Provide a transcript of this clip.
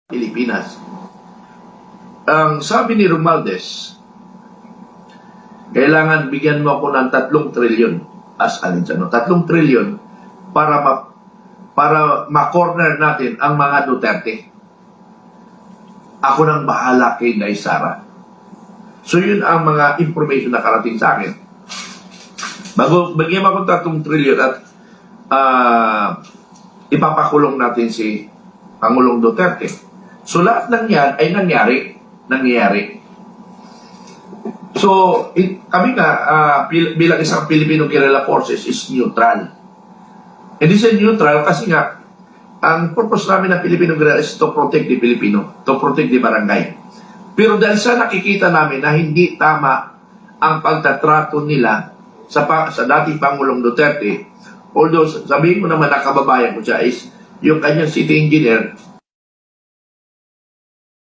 Pilipinas. Ang sabi ni Romualdez, kailangan bigyan mo ako ng 3 trilyon as Alinsano. 3 trilyon para ma-corner natin ang mga Duterte. Ako nang bahala kay Inday Sara. So yun ang mga information na karating sa akin. Bago bigyan mo ako 3 trilyon at ipapakulong natin si Pangulong Duterte. So lahat ng yan ay nangyayari. So kami nga bilang isang Filipino Guerrilla Forces is neutral. And this is neutral kasi nga ang purpose namin ng Filipino Guerrilla is to protect the Filipino, to protect the barangay. Pero dahil sa nakikita namin na hindi tama ang pagtatrato nila sa dating Pangulong Duterte, although sabihin mo naman na kababayan ko siya is yung kanyang city engineer,